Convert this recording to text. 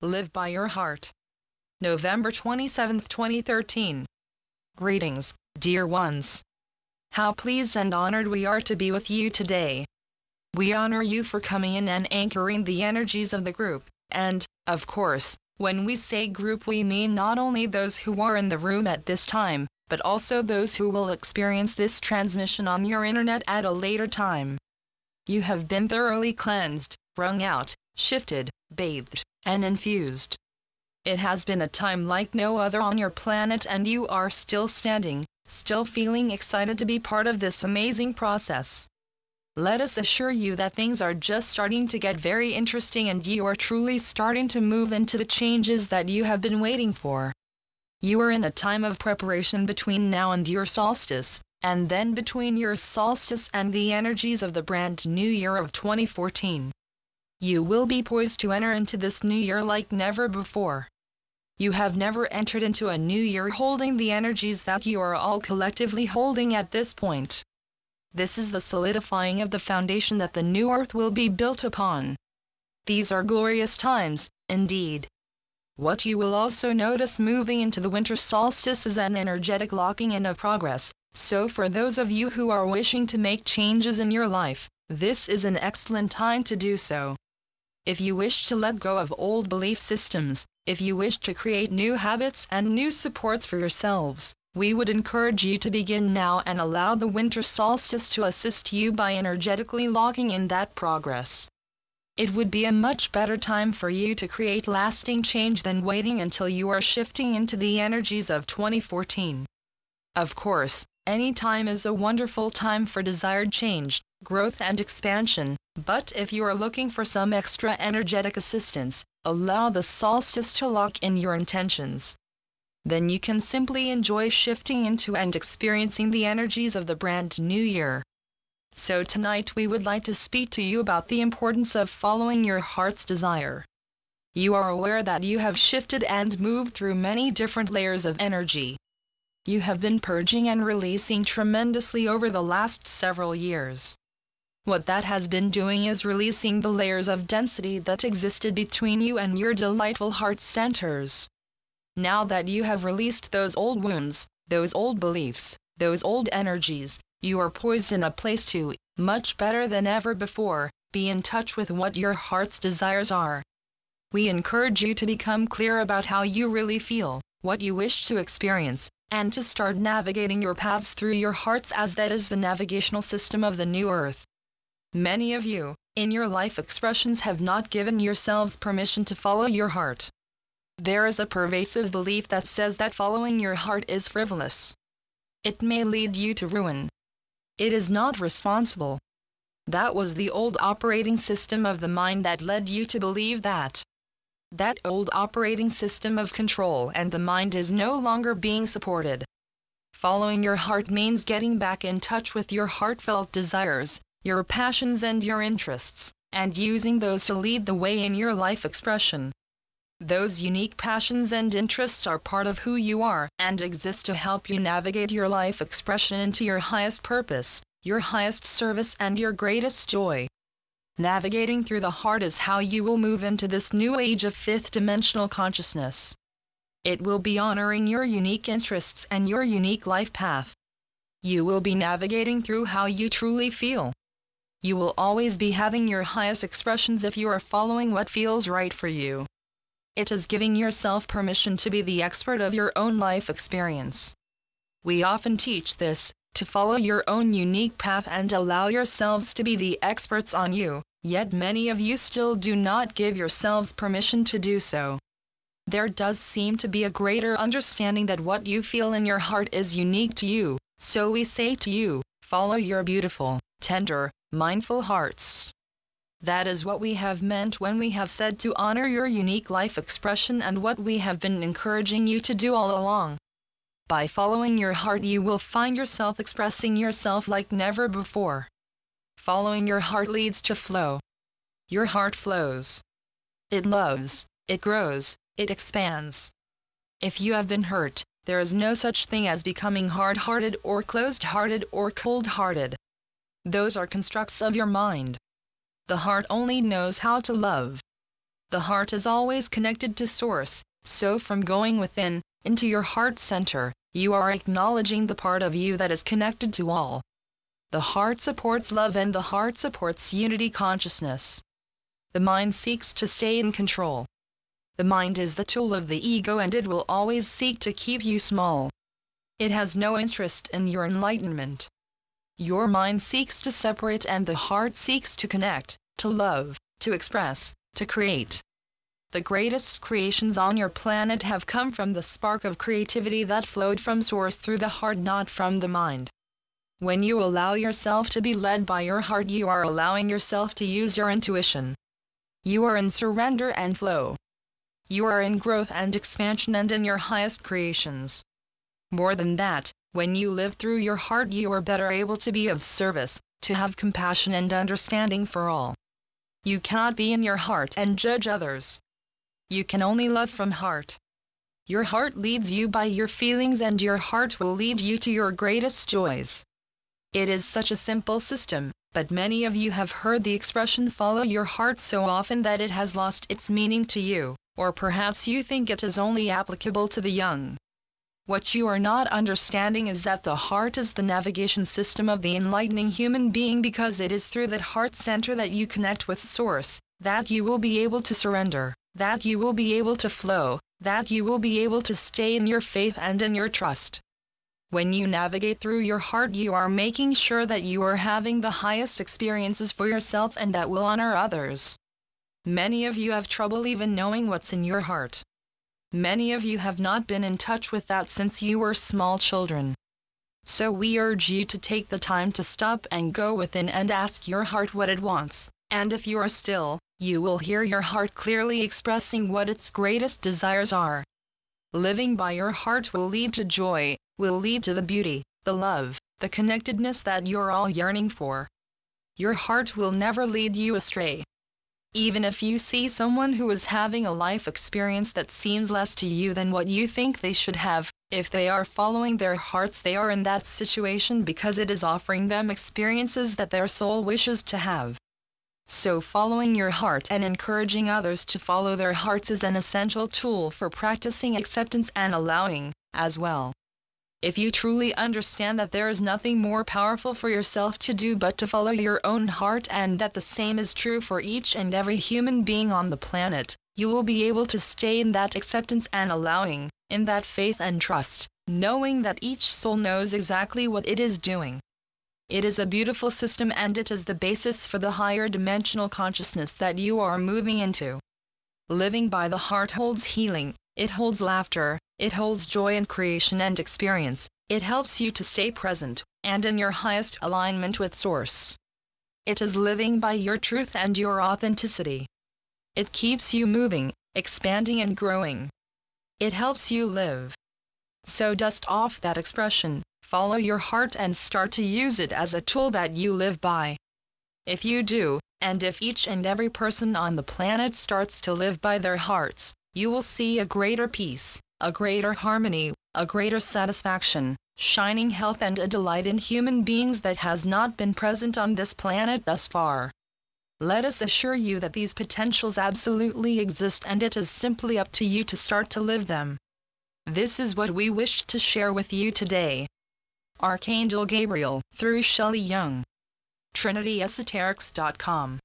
Live by your heart. November 27, 2013. Greetings, dear ones. How pleased and honored we are to be with you today. We honor you for coming in and anchoring the energies of the group, and, of course, when we say group we mean not only those who are in the room at this time, but also those who will experience this transmission on your internet at a later time. You have been thoroughly cleansed, wrung out, shifted, bathed, and infused. It has been a time like no other on your planet, and you are still standing, still feeling excited to be part of this amazing process. Let us assure you that things are just starting to get very interesting, and you are truly starting to move into the changes that you have been waiting for. You are in a time of preparation between now and your solstice, and then between your solstice and the energies of the brand new year of 2014. You will be poised to enter into this new year like never before. You have never entered into a new year holding the energies that you are all collectively holding at this point. This is the solidifying of the foundation that the new earth will be built upon. These are glorious times, indeed. What you will also notice moving into the winter solstice is an energetic locking in of progress, so for those of you who are wishing to make changes in your life, this is an excellent time to do so. If you wish to let go of old belief systems, if you wish to create new habits and new supports for yourselves, we would encourage you to begin now and allow the winter solstice to assist you by energetically locking in that progress. It would be a much better time for you to create lasting change than waiting until you are shifting into the energies of 2014. Of course, any time is a wonderful time for desired change, growth and expansion, but if you are looking for some extra energetic assistance, allow the solstice to lock in your intentions. Then you can simply enjoy shifting into and experiencing the energies of the brand new year. So tonight we would like to speak to you about the importance of following your heart's desire. You are aware that you have shifted and moved through many different layers of energy. You have been purging and releasing tremendously over the last several years. What that has been doing is releasing the layers of density that existed between you and your delightful heart centers. Now that you have released those old wounds, those old beliefs, those old energies, you are poised in a place to, much better than ever before, be in touch with what your heart's desires are. We encourage you to become clear about how you really feel, what you wish to experience, and to start navigating your paths through your hearts, as that is the navigational system of the new earth. Many of you, in your life expressions, have not given yourselves permission to follow your heart. There is a pervasive belief that says that following your heart is frivolous. It may lead you to ruin. It is not responsible. That was the old operating system of the mind that led you to believe that. That old operating system of control and the mind is no longer being supported. Following your heart means getting back in touch with your heartfelt desires, your passions and your interests, and using those to lead the way in your life expression. Those unique passions and interests are part of who you are and exist to help you navigate your life expression into your highest purpose, your highest service and your greatest joy. Navigating through the heart is how you will move into this new age of fifth-dimensional consciousness. It will be honoring your unique interests and your unique life path. You will be navigating through how you truly feel. You will always be having your highest expressions if you are following what feels right for you. It is giving yourself permission to be the expert of your own life experience. We often teach this, to follow your own unique path and allow yourselves to be the experts on you, yet many of you still do not give yourselves permission to do so. There does seem to be a greater understanding that what you feel in your heart is unique to you, so we say to you, follow your beautiful, tender, mindful hearts. That is what we have meant when we have said to honor your unique life expression, and what we have been encouraging you to do all along. By following your heart you will find yourself expressing yourself like never before. Following your heart leads to flow. Your heart flows. It loves, it grows, it expands. If you have been hurt, there is no such thing as becoming hard-hearted or closed-hearted or cold-hearted. Those are constructs of your mind. The heart only knows how to love. The heart is always connected to Source, so from going within, into your heart center, you are acknowledging the part of you that is connected to all. The heart supports love and the heart supports unity consciousness. The mind seeks to stay in control. The mind is the tool of the ego and it will always seek to keep you small. It has no interest in your enlightenment. Your mind seeks to separate and the heart seeks to connect, to love, to express, to create. The greatest creations on your planet have come from the spark of creativity that flowed from Source through the heart, not from the mind. When you allow yourself to be led by your heart, you are allowing yourself to use your intuition. You are in surrender and flow. You are in growth and expansion and in your highest creations. More than that, when you live through your heart, you are better able to be of service, to have compassion and understanding for all. You cannot be in your heart and judge others. You can only love from heart. Your heart leads you by your feelings and your heart will lead you to your greatest joys. It is such a simple system, but many of you have heard the expression follow your heart so often that it has lost its meaning to you, or perhaps you think it is only applicable to the young. What you are not understanding is that the heart is the navigation system of the enlightening human being, because it is through that heart center that you connect with Source, that you will be able to surrender, that you will be able to flow, that you will be able to stay in your faith and in your trust. When you navigate through your heart, you are making sure that you are having the highest experiences for yourself and that will honor others. Many of you have trouble even knowing what's in your heart. Many of you have not been in touch with that since you were small children. So we urge you to take the time to stop and go within and ask your heart what it wants, and if you are still, you will hear your heart clearly expressing what its greatest desires are. Living by your heart will lead to joy, will lead to the beauty, the love, the connectedness that you're all yearning for. Your heart will never lead you astray. Even if you see someone who is having a life experience that seems less to you than what you think they should have, if they are following their hearts, they are in that situation because it is offering them experiences that their soul wishes to have. So following your heart and encouraging others to follow their hearts is an essential tool for practicing acceptance and allowing, as well. If you truly understand that there is nothing more powerful for yourself to do but to follow your own heart, and that the same is true for each and every human being on the planet, you will be able to stay in that acceptance and allowing, in that faith and trust, knowing that each soul knows exactly what it is doing. It is a beautiful system and it is the basis for the higher dimensional consciousness that you are moving into. Living by the heart holds healing, it holds laughter, it holds joy and creation and experience, it helps you to stay present, and in your highest alignment with Source. It is living by your truth and your authenticity. It keeps you moving, expanding and growing. It helps you live. So dust off that expression, follow your heart and start to use it as a tool that you live by. If you do, and if each and every person on the planet starts to live by their hearts, you will see a greater peace, a greater harmony, a greater satisfaction, shining health and a delight in human beings that has not been present on this planet thus far. Let us assure you that these potentials absolutely exist and it is simply up to you to start to live them. This is what we wished to share with you today. Archangel Gabriel, through Shelley Young. TrinityEsoterics.com